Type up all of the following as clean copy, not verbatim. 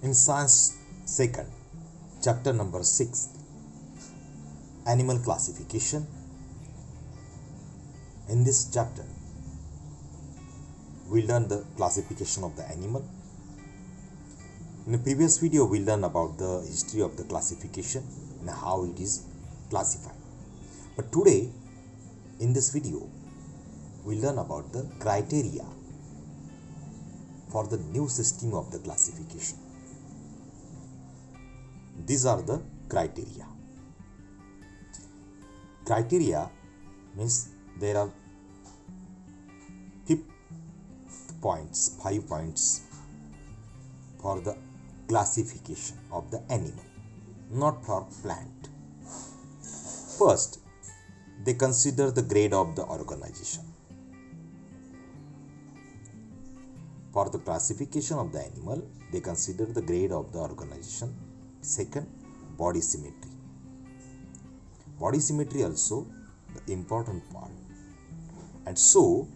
In Science 2nd, chapter number 6, Animal Classification. In this chapter, we learn the classification of the animal. In the previous video, we learned about the history of the classification and how it is classified. But today, in this video, we learn about the criteria for the new system of the classification. These are the criteria. Criteria means there are 5 points for the classification of the animal, not for plant. First, they consider the grade of the organization. For the classification of the animal, they consider the grade of the organization. Second, body symmetry. Body symmetry also the important part. And so,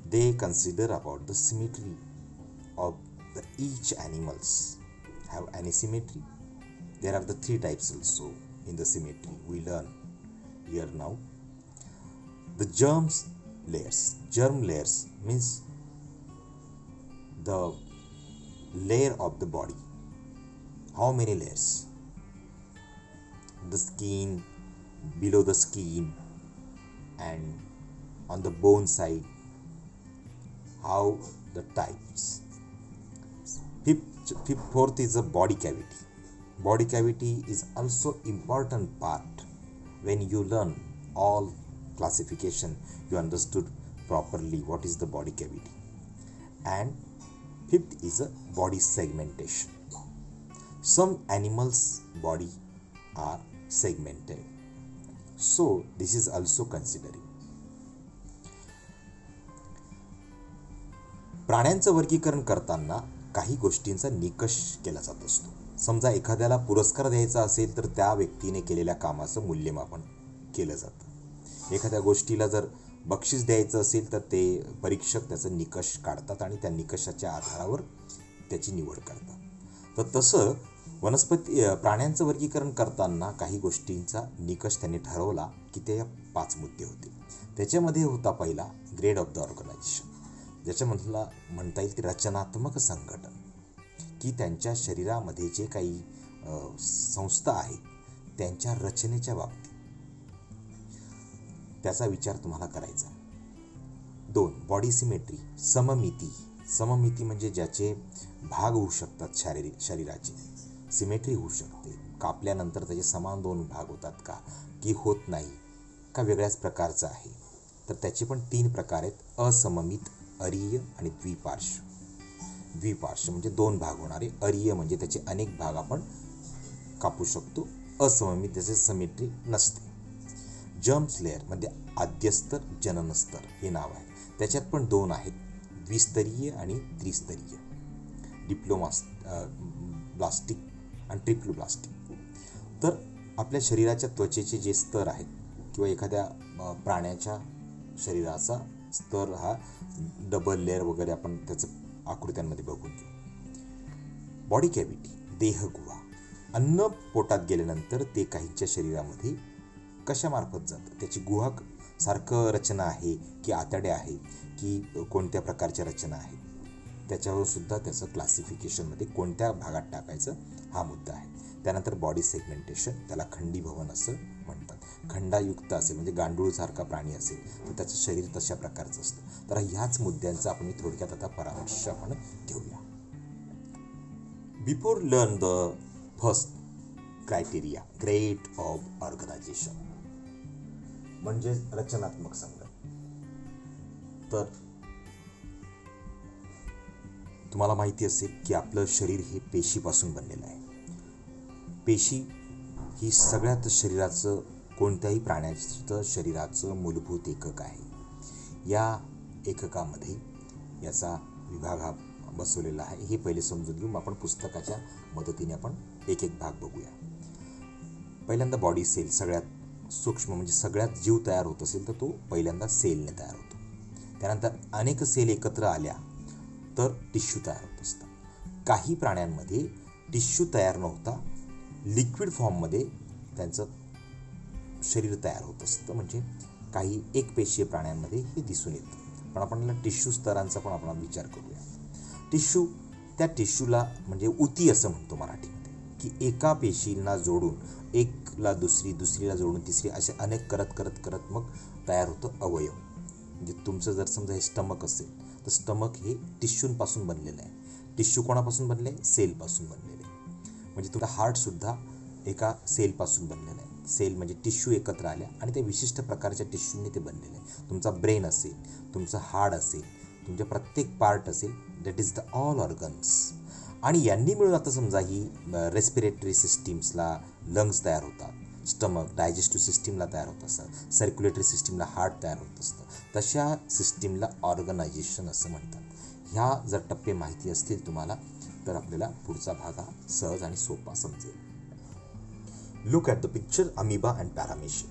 they consider about the symmetry of the each animals. Have any symmetry? There are the 3 types also in the symmetry. We learn here now. The germ layers. Germ layers means the layer of the body. How many layers? The skin, below the skin, and on the bone side. How the types. Fourth is the body cavity. Body cavity is also important part. When you learn all classification, you understood properly what is the body cavity. And fifth is a body segmentation. Some animals' body are segmented. So this is also considering. प्राण्यांचं वर्गीकरण करताना काही गोष्टींचा निकष केला जात असतो. समजा एखाद्याला पुरस्कार द्यायचा असेल तर त्या व्यक्तीने केलेल्या कामाचं मूल्यमापन केलं जातं. एखाद्या गोष्टीला जर बक्षीस द्यायचं असेल तर ते परीक्षक त्याचं निकष काढतात आणि त्या निकषाच्या आधारावर त्याची निवड करतात. तर तसं प्राण्यांचं वर्गीकरण करताना काही गोष्टींचा निकष त्यांनी ठरवला की ते 5 मुद्दे होते. त्याच्यामध्ये होता पहिला ग्रेड ऑफ द ऑर्गनायझेशन, ज्याच्यामधला म्हणता येईल की रचनात्मक संघटन, की त्यांच्या शरीरामध्ये जे काही संस्था आहेत त्यांच्या रचनेच्या बाबतीत त्याचा विचार तुम्हाला करायचा. 2, बॉडी सिमेट्री, सममिती. सममिती म्हणजे ज्याचे भाग होऊ शकतात शरीराचे. सिमेट्री होऊ शकते, कापल्यानंतर त्याचे समान 2 भाग होतात का, की होत नाही का वेगळ्याच प्रकारचं आहे. तर त्याचे पण 3 प्रकार आहेत: असममित, अरीय आणि द्विपार्श्व. द्विपार्श्व म्हणजे 2 भाग होणारे, अरीय म्हणजे त्याचे अनेक भाग आपण कापू शकतो, असममित त्याचे सिमेट्री नसते. जर्म्स लेअर म्हणजे आद्यस्तर, जननस्तर हे नाव आहे. त्याच्यात पण 2 आहेत, द्विस्तरीय आणि त्रिस्तरीय. ब्लास्टिक आणि ट्रिप्लोब्लास्टिक. तर आपल्या शरीराच्या त्वचेचे जे स्तर आहेत किंवा एखाद्या प्राण्याच्या शरीराचा स्तर हा डबल लेअर वगैरे आपण त्याचं आकृत्यांमध्ये बघून घेऊ. बॉडी कॅव्हिटी, देहगुहा. अन्न पोटात गेल्यानंतर ते काहींच्या शरीरामध्ये कशामार्फत जातं, त्याची गुहा सारखं रचना आहे की आतड्या आहे की कोणत्या प्रकारच्या रचना आहे, त्याच्यावर सुद्धा त्याचं क्लासिफिकेशनमध्ये कोणत्या भागात टाकायचं हा मुद्दा आहे. त्यानंतर बॉडी सेगमेंटेशन, त्याला खंडीभवन असं म्हणतात. खंडायुक्त असेल म्हणजे गांडूळसारखा प्राणी असेल तर त्याचं शरीर तशा प्रकारचं असतं. तर ह्याच मुद्द्यांचा आपण थोडक्यात आता परामर्श आपण घेऊया. Before learn the first criteria, grade of organisation म्हणजे रचनात्मक संघटन. तर तुम्हाला माहिती असेल की आपलं शरीर हे पेशीपासून बनलेलं आहे. पेशी ही सगळ्यात शरीराचं, कोणत्याही प्राण्याचं शरीराचं मूलभूत एकक आहे. या एककामध्ये याचा विभाग हा बसवलेला आहे. हे पहिले समजून घेऊ. आपण पुस्तकाच्या मदतीने आपण एक भाग बघूया. पहिल्यांदा बॉडी सेल, सगळ्यात सूक्ष्म म्हणजे सगळ्यात जीव तयार होत असेल तर तो पहिल्यांदा सेलने तयार होतो. त्यानंतर अनेक सेल एकत्र आल्या तर टिश्यू तयार होत असतं. काही प्राण्यांमध्ये टिश्यू तयार न होता लिक्विड फॉर्ममध्ये त्यांचं शरीर तयार होत असतं. म्हणजे काही एकपेशीय प्राण्यांमध्ये हे दिसून येतं. पण आपल्याला टिश्यू स्तरांचा पण आपण विचार करूया. टिश्यू, त्या टिश्यूला म्हणजे उती असं म्हणतो मराठीमध्ये, की एका पेशीला जोडून एकला दुसरी, दुसरीला जोडून तिसरी, असे अनेक करत करत करत मग तयार होतं अवयव. म्हणजे तुमचं जर समजा हे स्टमक असेल तर स्टमक हे टिश्यूंपासून बनलेलं आहे. टिश्यू कोणापासून बनले आहे? सेलपासून बनलेले आहे. म्हणजे तुमचा हार्टसुद्धा एका सेलपासून बनलेला आहे. सेल म्हणजे टिश्यू एकत्र आल्या आणि त्या विशिष्ट प्रकारच्या टिश्यूंनी ते बनलेलं आहे. तुमचा ब्रेन असेल, तुमचं हार्ट असेल, तुमच्या प्रत्येक पार्ट असेल, that is the all organs. आणि यांनी मिळून आता समजा ही रेस्पिरेटरी सिस्टीम्सला लंग्स तयार होतात, स्टमक डायजेस्टिव्ह सिस्टीमला तयार होत असतात, सर्क्युलेटरी सिस्टीमला हार्ट तयार होत असतं. तशा सिस्टीमला ऑर्गनायझेशन असं म्हणतात. ह्या जर टप्पे माहिती असतील तुम्हाला तर आपल्याला पुढचा भाग हा सहज आणि सोपा समजेल. Look at the picture, amoeba and paramecia.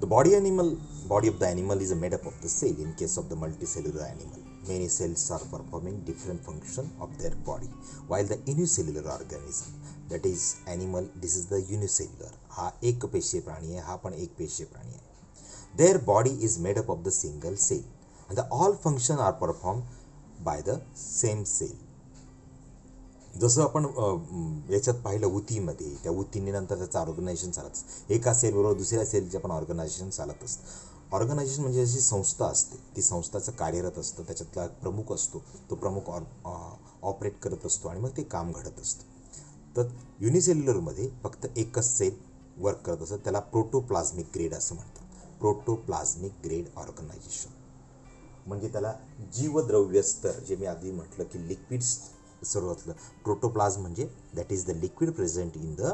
The body of the animal is made up of the cell. In case of the multicellular animal, many cells are performing different function of their body, while the unicellular organism, that is animal, this is the unicellular. हा एक पेशीय प्राणी आहे, हा पण एक पेशीय प्राणी आहे. Their body is made up of the single cell, and the all function are performed by the same cell. जसं आपण याच्यात पाहिलं उतीमध्ये, त्या उतीने नंतर त्याचं ऑर्गनायझेशन चालत असतं. एका सेलबरोबर दुसऱ्या सेलचे पण ऑर्गनायझेशन चालत असतं. ऑर्गनायझेशन म्हणजे अशी संस्था असते, ती संस्थाचं कार्यरत असतं, त्याच्यातला प्रमुख असतो, तो प्रमुख ऑपरेट करत असतो आणि मग ते काम घडत असतं. तर युनिसेल्युलरमध्ये फक्त एकच सेल वर्क करत असतं, त्याला प्रोटोप्लाझ्मिक ग्रेड असं म्हणतात. प्रोटोप्लाझ्मिक ग्रेड ऑर्गनायझेशन म्हणजे त्याला जीवद्रव्य स्तर, जे मी आधी म्हटलं की लिक्विड्स सर्वातलं प्रोटोप्लाझ्म म्हणजे that is the liquid present in the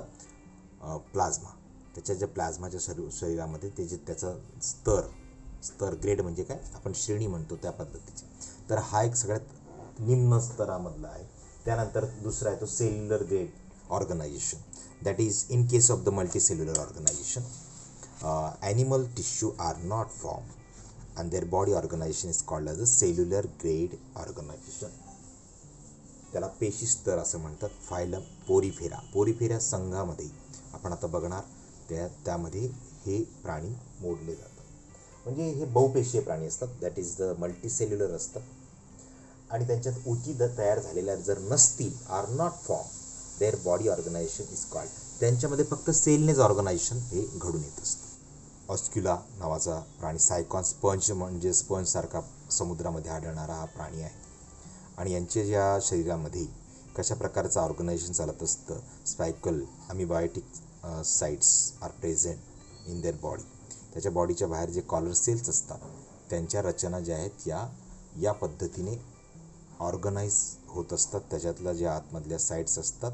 plasma. त्याच्या ज्या प्लाझ्माच्या शरीरामध्ये त्याचं स्तर ग्रेड म्हणजे काय आपण श्रेणी म्हणतो त्या पद्धतीचे. तर हा एक सगळ्यात निम्न स्तरामधला आहे. त्यानंतर दुसरा आहे तो cellular grade organisation, that is in case of the multicellular organisation animal tissue are not form and their body organisation is called as a cellular grade organisation. त्याला पेशी स्तर असं म्हणतात. फायलम पोरिफेरा संघामध्ये आपण आता बघणार त्यामध्ये हे प्राणी मोडले जातात. म्हणजे हे बहुपेशीय प्राणी असतात, दॅट इज द मल्टीसेल्युलर असतात. आणि त्यांच्यात उती तयार झालेल्या जर नसतील, are not form, their body organisation is called, त्यांच्यामध्ये फक्त सेलनेच ऑर्गनायझेशन हे घडून येत असतं. ऑस्क्युला नावाचा प्राणी, सायकॉन स्पंज म्हणजे स्पंजसारखा समुद्रामध्ये आढळणारा हा प्राणी आहे. आणि यांच्या ज्या शरीरामध्ये कशा प्रकारचं ऑर्गनायझेशन चालत असतं, स्पायकल अमिबायोटिक sites are present in their body. त्याच्या बॉडीच्या बाहेर जे कॉलर सेल्स असतात त्यांच्या रचना ज्या आहेत या पद्धतीने ऑर्गनाईज होत असतात. त्याच्यातल्या ज्या आतमधल्या साइट्स असतात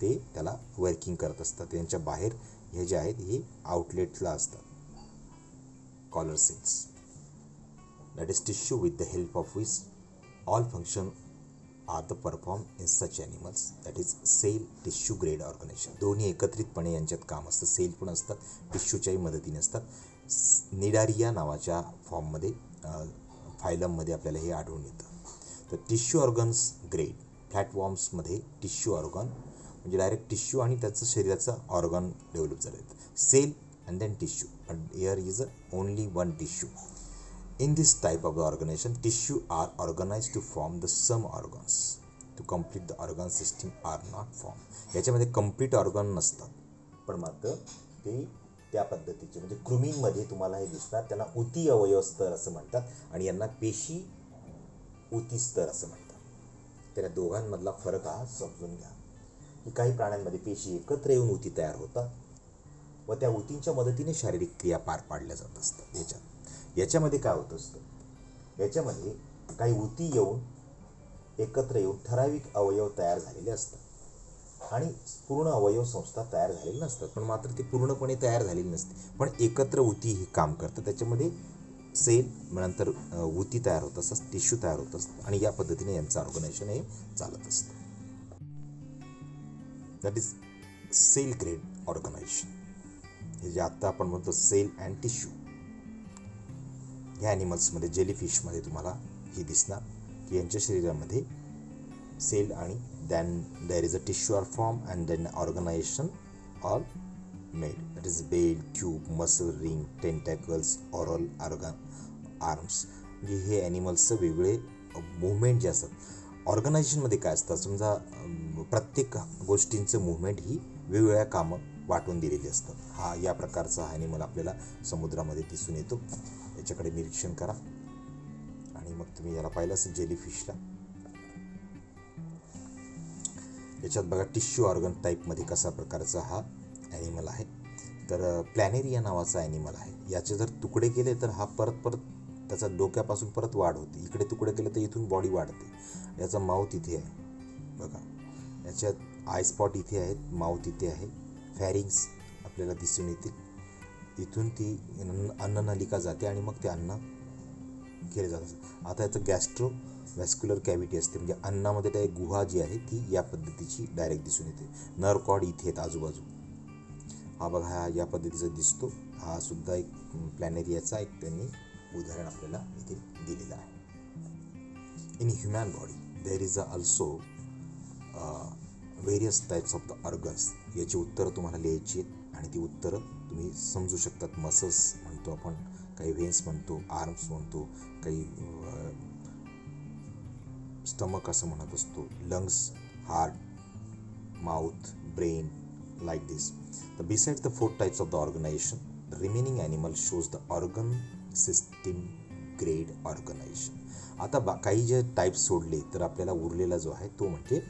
ते त्याला वर्किंग करत असतात. त्यांच्या बाहेर हे जे आहेत हे आउटलेटला असतात collar cells. That is tissue with the help of which all function are the performed in such animals, that is cell tissue grade organization. दोन्ही एकत्रितपणे यांच्यात काम असतं. सेल पण असतात, टिश्यूच्याही मदतीने असतात. निडारिया नावाच्या फॉर्ममध्ये फायलममध्ये आपल्याला हे आढळून येतं. तर टिश्यू ऑर्गन्स ग्रेड, फ्लॅटवॉर्म्समध्ये टिश्यू ऑर्गन म्हणजे डायरेक्ट टिश्यू आणि त्याचं शरीराचं ऑर्गन डेव्हलप झालं आहे. Cell and then tissue, but here is only one tissue. In this type of the organization, tissue are organized to form the some organs. To complete the organ system are not formed. याच्यामध्ये complete organ नसतात, पण मात्र ते त्या पद्धतीचे म्हणजे कृमींमध्ये तुम्हाला हे दिसतात. त्यांना उती अवयव स्तर असं म्हणतात आणि यांना पेशी उती स्तर असं म्हणतात. त्या दोघांमधला फरक हा समजून घ्या की काही प्राण्यांमध्ये पेशी एकत्र येऊन उती तयार होतात व त्या उतींच्या मदतीने शारीरिक क्रिया पार पाडल्या जात असतात. याच्यामध्ये काय होत असतं, याच्यामध्ये काही उती एकत्र येऊन ठराविक अवयव तयार झालेले असतात आणि पूर्ण अवयव संस्था तयार झालेली नसतात, पण मात्र ते पूर्णपणे तयार झालेली नसते, पण एकत्र उती हे काम करतात. त्याच्यामध्ये सेल नंतर उती तयार होत असतात, टिश्यू तयार होत असतात आणि या पद्धतीने यांचं ऑर्गनायझेशन हे चालत असतं. That is cell grade organisation. हे जे आत्ता आपण म्हणतो सेल अँड टिश्यू. ह्या ॲनिमल्समध्ये जेलीफिशमध्ये तुम्हाला हे दिसणार की यांच्या शरीरामध्ये cell आणि then there is a tissue or form and then organization all made, that is vein, tube, muscle, ring, tentacles, oral organ, arms. म्हणजे हे ॲनिमल्सचं वेगळे मुवमेंट जे असतात. ऑर्गनायझेशनमध्ये काय असतं, समजा प्रत्येक गोष्टींचं मुवमेंट ही वेगवेगळ्या कामं वाटून दिलेली असतात. हा या प्रकारचा ॲनिमल आपल्याला समुद्रामध्ये दिसून येतो. याच्याकडे निरीक्षण करा. आणि मग तुम्ही याला पाहिलं असेल जेलीफिशला. याच्यात बघा टिश्यू ऑर्गन टाईपमध्ये कसा प्रकारचा हा ॲनिमल आहे. तर प्लॅनेरिया नावाचा ॲनिमल आहे. याचे जर तुकडे केले तर हा परत त्याचा डोक्यापासून परत वाढ होते. इकडे तुकडे केले तर इथून बॉडी वाढते. याचा माउथ इथे आहे बघा. याच्यात आय स्पॉट इथे आहेत, माउथ इथे आहे, फॅरिंग्स आपल्याला दिसून येतील. इथून ती अन्ननलिका जाते आणि मग ते अन्न केले जातात. आता याचं गॅस्ट्रो वॅस्क्युलर कॅव्हिटी असते, म्हणजे अन्नामध्ये त्या एक गुहा जी आहे ती या पद्धतीची डायरेक्ट दिसून येते. नर्व कॉर्ड इथे आहेत आजूबाजू. हा बघा, हा या पद्धतीचा दिसतो. हा सुद्धा एक प्लॅनेरियाचा एक त्यांनी उदाहरण आपल्याला इथे दिलेलं आहे. In human body there is also various types of the organs. याची उत्तरं तुम्हाला लिहायची आहेत आणि ती उत्तरं तुम्ही समजू शकतात. मसल्स म्हणतो आपण, काही व्हेन्स म्हणतो, आर्म्स म्हणतो, काही स्टमक असं म्हणत असतो, lungs, heart, mouth, brain, like this. Besides the 4 types of the organization, the remaining animal shows the organ system grade organization. आता काही जे टाईप्स सोडले तर आपल्याला उरलेला जो आहे तो म्हणजे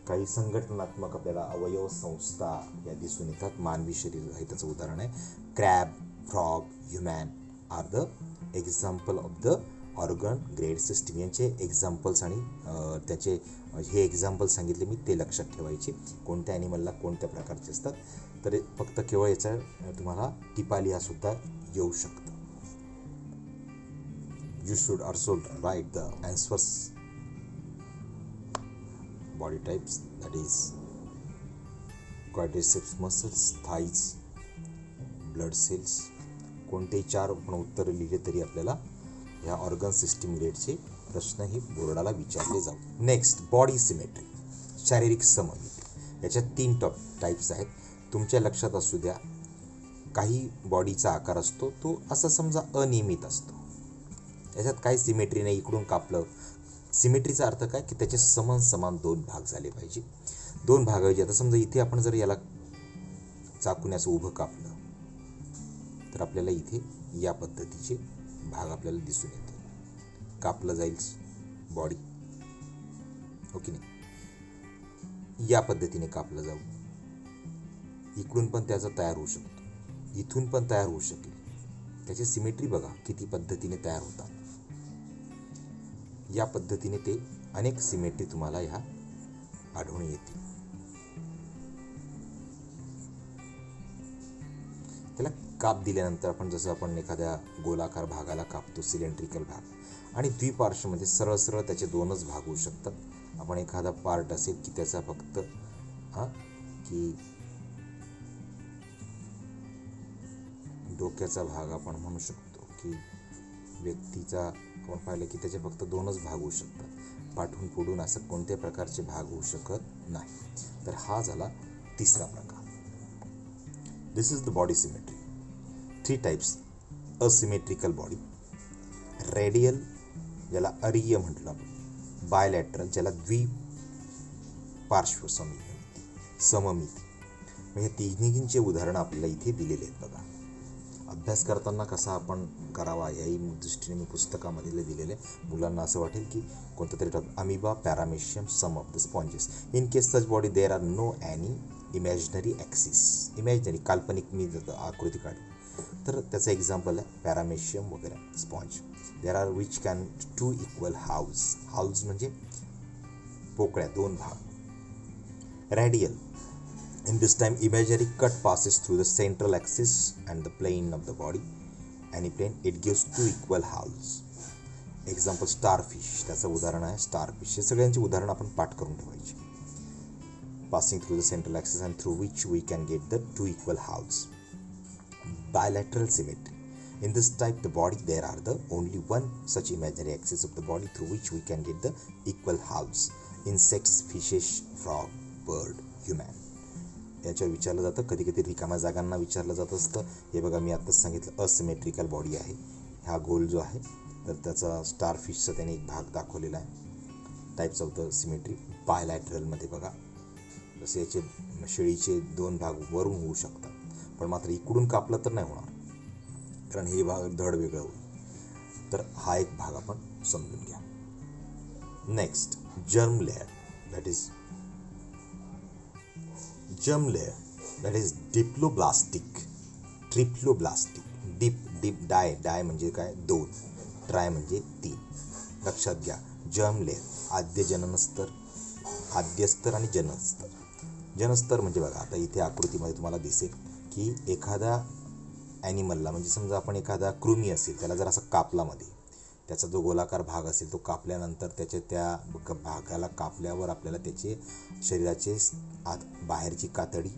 काही संघटनात्मक आपल्याला अवयव संस्था या दिसून येतात. मानवी शरीर आहे त्याचं उदाहरण आहे. Crab, frog, human are the example of the organ grade system. यांचे एक्झाम्पल्स आणि त्याचे हे एक्झाम्पल सांगितले मी, ते लक्षात ठेवायचे. कोणत्या ॲनिमलला कोणत्या प्रकारचे असतात. तर फक्त केवळ याचा तुम्हाला टिपा लिहासुद्धा येऊ शकतं. You should also write the answers. Body types, that is quadriceps muscles, thighs, blood cells. कोणतेही 4 आपण उत्तरं लिहिले तरी आपल्याला ह्या ऑर्गन सिस्टीम ग्रेडचे प्रश्न ही बोर्डाला विचारले जाऊ. नेक्स्ट, बॉडी सिमेट्री, शारीरिक सममिती. याच्यात 3 टाईप्स आहेत. तुमच्या लक्षात असू द्या, काही बॉडीचा आकार असतो तो असा समजा अनियमित असतो. याच्यात काही सिमेट्री नाही. इकडून कापलं, सिमेट्रीचा अर्थ काय की त्याचे समान 2 भाग झाले पाहिजे. 2 भागाऐवजी आता समजा इथे आपण जर याला चाकूने असं उभं कापलं तर आपल्याला इथे या पद्धतीचे भाग आपल्याला दिसून येते. कापलं जाईल बॉडी, हो की नाही. या पद्धतीने कापलं जाऊ. इकडून पण त्याचा तयार होऊ शकतो, इथून पण तयार होऊ शकेल. त्याची सिमेट्री बघा किती पद्धतीने तयार होतात. या पद्धतीने ते अनेक सिमेट्री तुम्हाला ह्या आढळून येतील. त्याला काप दिल्यानंतर आपण जसं आपण एखाद्या गोलाकार भागाला कापतो, सिलेंड्रिकल भाग, आणि द्विपार्श्वमध्ये सरळ त्याचे 2च भाग होऊ शकतात. आपण एखादा पार्ट असेल की त्याचा फक्त की डोक्याचा भाग आपण म्हणू शकतो, की व्यक्तीचा आपण पाहिलं की त्याचे फक्त 2च भाग होऊ शकतात. पाठून पुढून असं कोणत्या प्रकारचे भाग होऊ शकत नाही. तर हा झाला 3रा प्रकार. This is the body symmetry. 3 types. Asymmetrical body, radial ज्याला अरीय म्हटलं आपण, बायलॅटरल ज्याला द्विपार्श्व सममिती. म्हणजे तिन्हींचे उदाहरणं आपल्याला इथे दिलेले आहेत बघा. अभ्यास करताना कसा आपण करावा याही दृष्टीने मी पुस्तकामध्ये दिलेले. मुलांना असं वाटेल की कोणतं तरी topic. Amoeba, paramecium, some of the sponges. In case such body there are no any imaginary axis. Imaginary काल्पनिक मी आकृती काढली तर त्याचं एक्झाम्पल आहे पॅरामेशियम वगैरे, sponge. There are which can 2 equal house. House म्हणजे पोकळ्या, 2 भाग. Radial, in this time imaginary cut passes through the central axis and the plane of the body. Any plane, it gives 2 equal halves. Example starfish, त्याचं उदाहरण आहे starfish. हे सगळ्यांची उदाहरणं आपण पाठ करून ठेवायची. Passing through the central axis and through which we can get the 2 equal halves. Bilateral symmetry. In this type the body there are the only one such imaginary axis of the body through which we can get the equal halves. Insects, fishes, frog, bird, human याच्यावर विचारलं जातं. कधी कधी रिकाम्या जागांना विचारलं जात असतं. हे बघा मी आत्ताच सांगितलं असिमेट्रिकल बॉडी आहे. हा गोल जो आहे तर त्याचा स्टार फिशचा त्याने एक भाग दाखवलेला आहे. टाईप्स ऑफ द सिमेट्री बायलॅटरलमध्ये बघा जसे याचे शेळीचे 2 भाग वरून होऊ शकतात, पण मात्र इकडून कापलं तर नाही होणार कारण हे भाग धड वेगळं होईल. तर हा एक भाग आपण समजून घ्या. Next germ layer that is diploblastic, triploblastic. Dip di म्हणजे काय 2, ट्राय म्हणजे 3. लक्षात घ्या जर्म लेअर आद्य जननस्तर, आद्यस्तर आणि जनस्तर. जनस्तर म्हणजे बघा आता इथे आकृतीमध्ये तुम्हाला दिसेल की एखादा ॲनिमलला म्हणजे समजा आपण एखादा कृमी असेल त्याला जर असं कापलामध्ये त्याचा जो गोलाकार भाग असेल तो कापल्यानंतर त्या भागाला कापल्यावर आपल्याला त्याचे शरीराचे बाहेरची कातडी,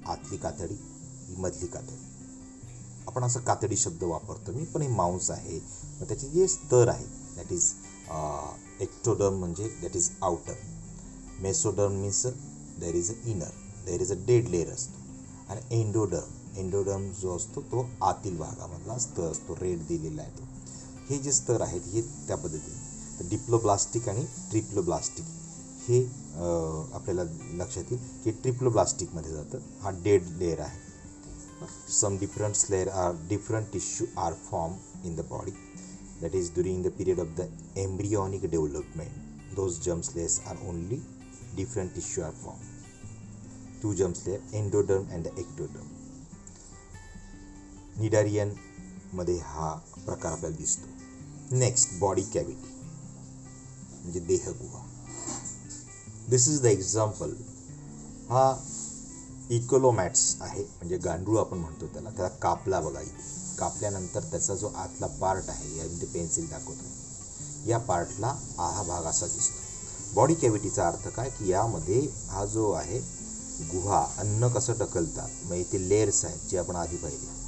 आतली कातडी, मधली कातडी, आपण असं कातडी शब्द वापरतो मी, पण हे मांस आहे. मग त्याचे जे स्तर आहेत दॅट इज एक्टोडर्म म्हणजे that is outer, mesoderm means there is a inner, there is a dead layer असतो, आणि एंडोडर्म जो असतो तो आतील भागामधला स्तर असतो, रेड दिलेला आहे तो. हे जे स्तर आहेत हे त्या पद्धतीने. तर डिप्लोब्लास्टिक आणि ट्रिप्लोब्लास्टिक हे आपल्याला लक्षात येईल की ट्रिप्लोब्लास्टिकमध्ये जातं. हा डेड लेअर आहे. सम different tissue are formed in the body, that is during the period of the embryonic development. Those germ layers are only different tissue are formed. 2 germ layer, endoderm and the ectoderm. Cnidarian मध्ये हा प्रकार आपल्याला दिसतो. Next body cavity म्हणजे देहगुहा. दिस is the example. हा इकोलोमॅट्स आहे म्हणजे गांडूळ आपण म्हणतो त्याला कापला बघा. इथे कापल्यानंतर त्याचा जो आतला पार्ट आहे यामध्ये पेन्सिल दाखवतो या पार्टला हा भाग असा दिसतो. बॉडी कॅव्हिटीचा अर्थ काय की यामध्ये हा जो आहे गुहा अन्न कसं ढकलतात, मग इथे लेयर्स आहेत जे आपण आधी पाहिले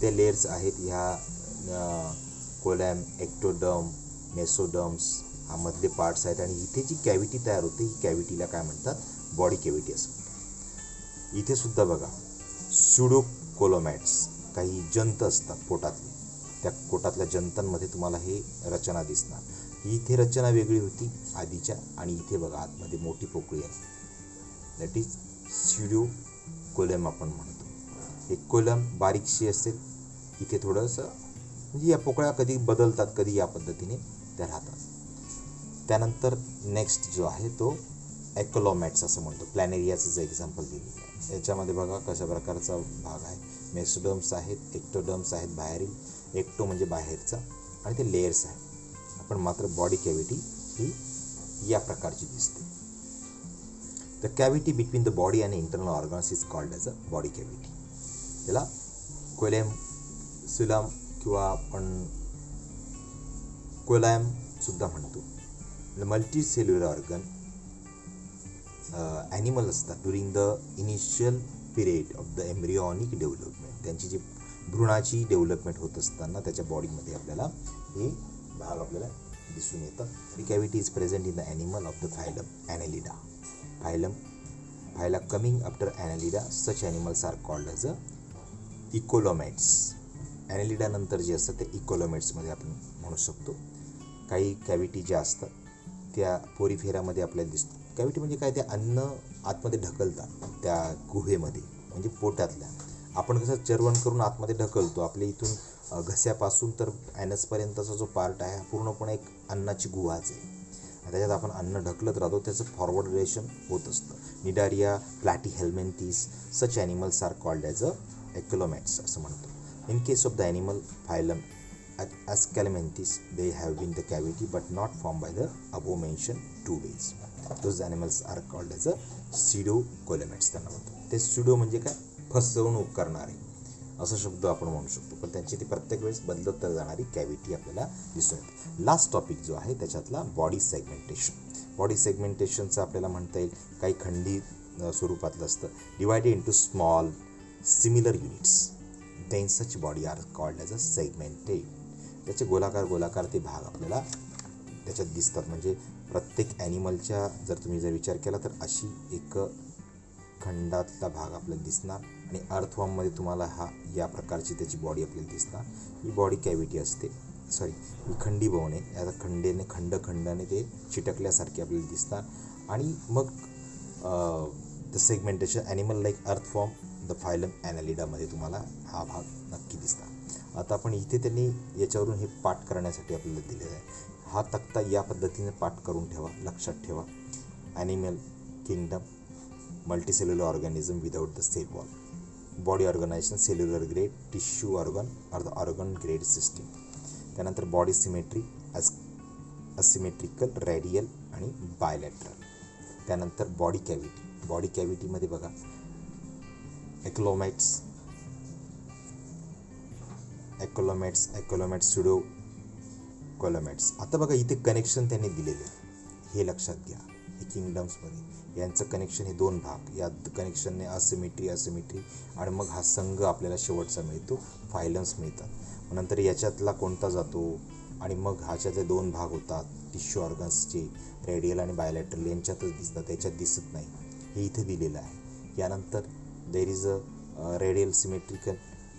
ते लेयर्स आहेत. ह्या कोलॅम, एक्टोडर्म, मेसोडर्म्स हा मधले पार्ट्स आहेत आणि इथे जी कॅव्हिटी तयार होते ही कॅव्हिटीला काय म्हणतात बॉडी कॅव्हिटी असं. इथे सुद्धा बघा स्युडोकोलोमॅट्स काही जंत असतात पोटातले, त्या पोटातल्या जंतांमध्ये तुम्हाला हे रचना दिसणार. इथे रचना वेगळी होती आधीच्या आणि इथे बघा आतमध्ये मोठी पोकळी आहे दॅट इज स्युडोकोलम आपण म्हणतो. हे कोलम बारीकशी असेल, इथे थोडंसं म्हणजे या पोकळ्या कधी बदलतात कधी या पद्धतीने त्या राहतात. त्यानंतर नेक्स्ट जो आहे तो ॲकोलोमॅट्स असं म्हणतो. प्लॅनेरियाचं जे एक्झाम्पल दिलेलं आहे याच्यामध्ये बघा कशा प्रकारचा भाग आहे. मेसोडर्म्स आहेत, एक्टोडर्म्स आहेत बाहेरील, एक्टो म्हणजे बाहेरचा, आणि ते लेयर्स आहेत. आपण मात्र बॉडी कॅव्हिटी ही या प्रकारची दिसते. The cavity between the body and internal organs is called as a body cavity. त्याला कोलॅम, सिलम किंवा आपण कोलॅम सुद्धा म्हणतो. मल्टी सेल्युलर ऑर्गन ॲनिमल असतात during the initial period of the embryonic development. त्यांची जी भ्रूणाची डेव्हलपमेंट होत असताना त्याच्या बॉडीमध्ये आपल्याला हे भाग आपल्याला दिसून येतात. The cavity is present in the animal of the phylum Annelida. Phyla coming after Annelida such animals are called as a eucoelomates. Annelida नंतर जे असतात ते इकोलोमॅट्समध्ये आपण म्हणू शकतो. काही कॅव्हिटी ज्या असतात त्या पोरिफेरामध्ये आपल्याला दिसतो. कॅव्हिटी म्हणजे काय, ते अन्न आतमध्ये ढकलतात त्या गुहेमध्ये म्हणजे पोटातल्या. आपण कसं चर्वण करून आतमध्ये ढकलतो आपल्या इथून घस्यापासून तर ॲनसपर्यंतचा जो पार्ट आहे हा पूर्णपणे एक अन्नाची गुहाच आहे. त्याच्यात आपण अन्न ढकलत राहतो, त्याचं फॉरवर्ड रेशन होत असतं. Cnidaria, Platyhelminthes such animals are called as a acoelomates असं म्हणतो. In case of the animal phylum Ascalmenthes, they have been the cavity but not formed by the above mentioned 2 ways. Those animals are called as a pseudocoelomates. त्यांना म्हणतो ते pseudo म्हणजे काय, फसवणूक करणारे असा शब्द आपण म्हणू शकतो, पण त्यांची ती प्रत्येक वेळेस बदलत जाणारी कॅव्हिटी आपल्याला दिसून येते. लास्ट टॉपिक जो आहे त्याच्यातला बॉडी सेगमेंटेशन. बॉडी सेगमेंटेशनचं आपल्याला म्हणता येईल काही खंडी स्वरूपातलं असतं. Divided into small similar units, then such body are called as a segmented. त्याचे गोलाकार ते भाग आपल्याला त्याच्यात दिसतात. म्हणजे प्रत्येक ॲनिमलच्या जर विचार केला तर अशी एक खंडातला भाग आपल्याला दिसणार आणि अर्थवॉर्ममध्ये तुम्हाला या प्रकारची त्याची बॉडी आपल्याला दिसणार. ही बॉडी कॅव्हिटी असते, ही खंडी भवन आहे. याला खंडाने ते चिटकल्यासारखे आपल्याला दिसणार. आणि मग the segmentation animal like earthworm the phylum ॲनालिडामध्ये तुम्हाला हा भाग नक्की दिसणार. आता आपण इथे त्यांनी याच्यावरून हे पाठ करण्यासाठी आपल्याला दिलेलं आहे. हा तक्ता या पद्धतीने पाठ करून ठेवा, लक्षात ठेवा. Animal kingdom, multicellular organism without the cell wall, body organisation, cellular grade, tissue organ और द ऑर्गन ग्रेड सिस्टीम. त्यानंतर बॉडी सिमेट्री, असिमेट्रिकल, रेडियल आणि बायलॅटरल. त्यानंतर बॉडी कॅव्हिटीमध्ये बघा एक्लोमॅट्स, स्युडो कोलोमॅट्स. आता बघा इथे कनेक्शन त्यांनी दिलेले आहे, हे लक्षात घ्या. हे किंगडम्समध्ये यांचं कनेक्शन हे 2 भाग, या कनेक्शनने असिमेट्री आणि मग हा संघ आपल्याला शेवटचा मिळतो, फायलम्स मिळतात. नंतर याच्यातला कोणता जातो आणि मग ह्याच्यातले 2 भाग होतात टिश्यू ऑर्गन्सचे, रेडियल आणि बायलॅटरल. यांच्यातच दिसतात, त्याच्यात दिसत नाही, हे इथे दिलेलं आहे. यानंतर there is a radial symmetrical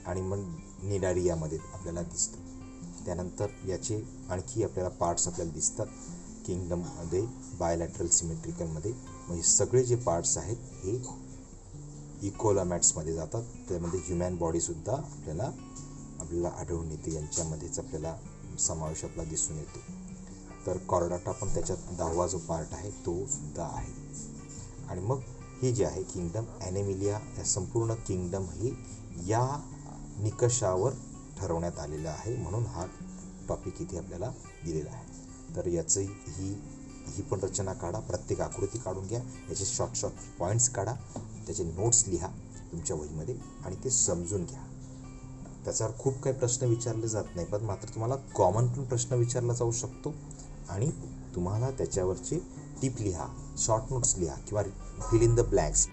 आणि मग निडारियामध्ये आपल्याला दिसतं. त्यानंतर याचे आणखी आपल्याला पार्ट्स आपल्याला दिसतात किंगडममध्ये, बायलॅटरल सिमेट्रिकलमध्ये. मग हे सगळे जे पार्ट्स आहेत हे इकोलोमॅट्समध्ये जातात. त्यामध्ये ह्युमॅन बॉडीसुद्धा आपल्याला आढळून येते, यांच्यामध्येच आपल्याला समावेश आपला दिसून येतो. तर कॉर्डाटा पण त्याच्यात 10वा जो पार्ट आहे तो सुद्धा आहे. आणि मग हे जे आहे किंगडम ॲनिमलिया, या संपूर्ण किंगडम हे या निकषावर ठरवण्यात आलेलं आहे, म्हणून हा टॉपिक इथे आपल्याला दिलेला आहे. तर याचं ही पण रचना काढा, प्रत्येक आकृती काढून घ्या, याचे शॉर्ट पॉईंट्स काढा, त्याचे नोट्स लिहा तुमच्या वहीमध्ये आणि ते समजून घ्या. त्याच्यावर खूप काही प्रश्न विचारले जात नाही, पण मात्र तुम्हाला कॉमन पण प्रश्न विचारला जाऊ शकतो आणि तुम्हाला त्याच्यावरचे टिप लिहा, शॉर्ट नोट्स लिहा किंवा फिल इन द ब्लँक्स.